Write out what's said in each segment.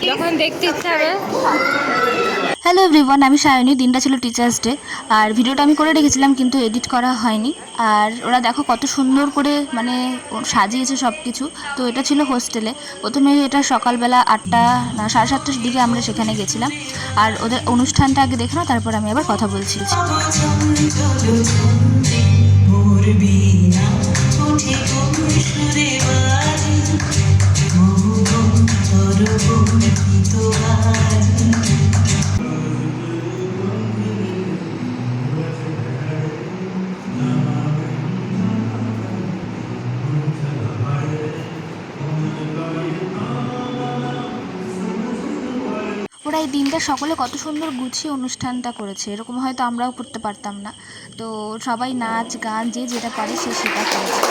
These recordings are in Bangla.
যখন দেখতে ইচ্ছা হবে। হ্যালো এভরিওয়ান, আমি সায়নী। দিনটা ছিল টিচার্স ডে, আর ভিডিওটা আমি করে রেখেছিলাম কিন্তু এডিট করা হয়নি। আর ওরা দেখো কত সুন্দর করে মানে সাজিয়েছে সব কিছু। তো এটা ছিল হোস্টেলে। প্রথমে এটা সকালবেলা 8টা না 7:30টার দিকে আমরা সেখানে গেছিলাম। আর ওদের অনুষ্ঠানটা আগে দেখে নাও, তারপর আমি আবার কথা বলছি। ওরা এই দিনটা সকলে কত সুন্দর গুছিয়ে অনুষ্ঠানটা করেছে, এরকম হয়তো আমরাও করতে পারতাম না। তো সবাই নাচ গান যে যেটা পারে সে সেটা করেছে।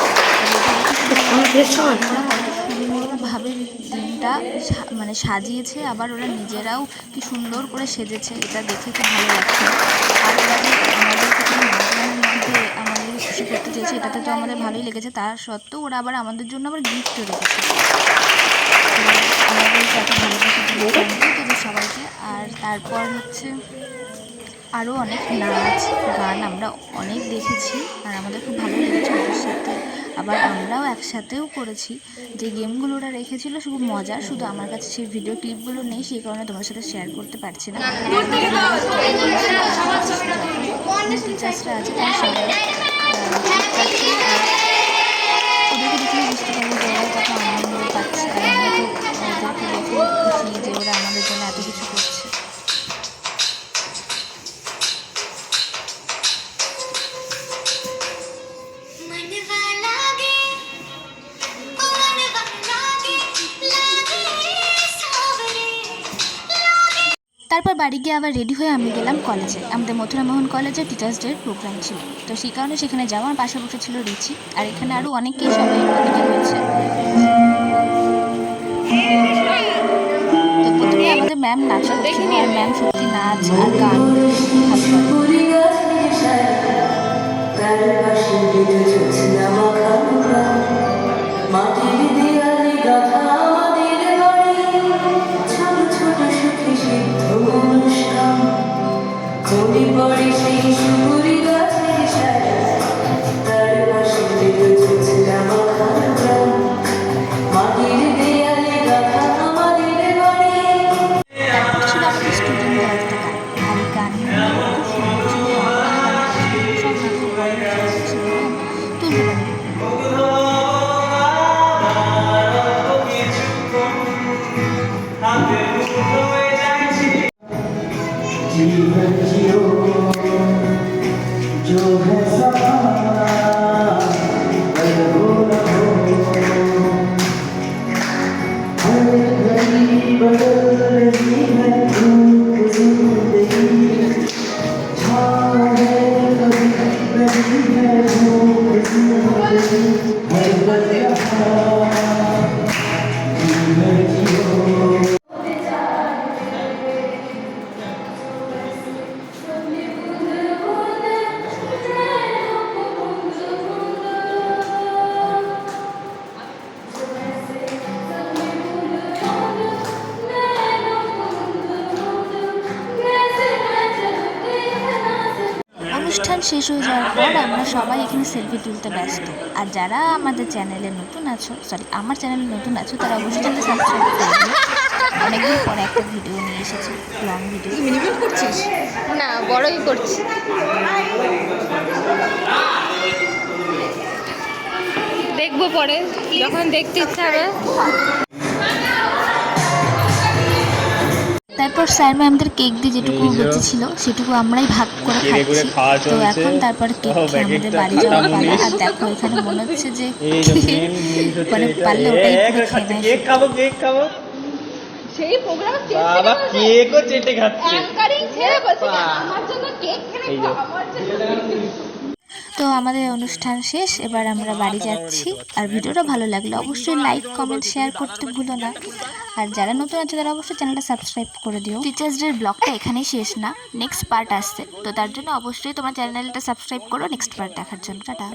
ওরা কত সুন্দরভাবে দিনটা মানে সাজিয়েছে, আবার ওরা নিজেরাও কি সুন্দর করে সেজেছে, এটা দেখে খুব ভালো লাগছে। আর ওরা যে আমাদেরকে কোনো নাচ গানের মধ্যে আমাদের খুশি করতে চেয়েছে, এটাতে তো আমাদের ভালোই লেগেছে। তার সত্ত্বেও ওরা আবার আমাদের জন্য আবার গিফটও রেখেছে। আমাদের এত ভালোবাসা দিয়েছে সবাইকে। আর তারপর হচ্ছে আরও অনেক নাচ গান আমরা অনেক দেখেছি, আর আমাদের খুব ভালো লেগেছে ওদের সাথে। আবার আমরাও একসাথেও করেছি। যে গেমগুলো ওরা রেখেছিল শুধু মজা, শুধু আমার কাছে সেই ভিডিও ক্লিপগুলো নেই, সেই কারণে তোমার সাথে শেয়ার করতে পারছি না। টিচার্সরা আছে তারা সবাই ওদেরকে দেখলে বুঝতে পারবো যে ওরা কত আনন্দ পাচ্ছে। আর আমরা তো ওদেরকে দেখে খুশি যে ওরা আমাদের জন্য এত কিছু করছে। তারপর বাড়ি গিয়ে আবার রেডি হয়ে আমি গেলাম কলেজে। আমাদের মথুরামোহন কলেজে টিচার্স ডের প্রোগ্রাম ছিল, তো সেই কারণে সেখানে যাওয়া। আমার পাশে বসে ছিল রিচি, আর এখানে আরও অনেকেই অনেকে রয়েছে। তো প্রথমে আমাদের ম্যাম নাচ করছিল, আর ম্যাম সত্যি নাচ আর গান ভালো করে। जीवन जियो जो है सहारा, बदलो न हो। हर घड़ी बदल रही है धूप जिंदगी, छाए कभी नहीं है धूप जिंदगी। हर बदला जीवन जियो। অনুষ্ঠান শেষ হয়ে যাওয়ার পর আমরা সবাই এখানে সেলফি তুলতে ব্যস্ত। আর যারা আমাদের চ্যানেলে নতুন আছো, আমার চ্যানেলে নতুন আছো, তারা অবশ্যই চ্যানেল সাবস্ক্রাইব করে দিও। অনেকদিন পরে একটা ভিডিও নিয়ে এসেছি, লং ভিডিও। মিনিমাম করছিস না, বড়ই করছি। দেখবো পরে যখন দেখতে ইচ্ছা হবে। তারপর স্যার ম্যামদের কেক দিয়ে যেটুকু বেঁচেছিল সেটুকু আমরাই ভাগ করে খাচ্ছি। তো এখন তারপর কেক খেয়ে আমাদের বাড়ি যাওয়ার পালা। আর দেখো এখানে মনে হচ্ছে যে মানে পারলে ওটাই পুরো খেয়ে নেয়। কেক খাবো সেই প্রোগ্রাম বাবা কেকও চেটে খাচ্ছে। অ্যাঙ্কারিং ছেড়ে বসে আমার জন্য কেক খেয়ে আমার জন্য। তো আমাদের অনুষ্ঠান শেষ, এবার আমরা বাড়ি যাচ্ছি। আর ভিডিওটা ভালো লাগলে অবশ্যই লাইক কমেন্ট শেয়ার করতে ভুলো না। আর যারা নতুন আছে তারা অবশ্যই চ্যানেলটা সাবস্ক্রাইব করে দিও। টিচার্স ডের ব্লগটা এখানেই শেষ না, নেক্সট পার্ট আসছে। তো তার জন্য অবশ্যই তোমার চ্যানেলটা সাবস্ক্রাইব করো নেক্সট পার্ট দেখার জন্য। টাটা।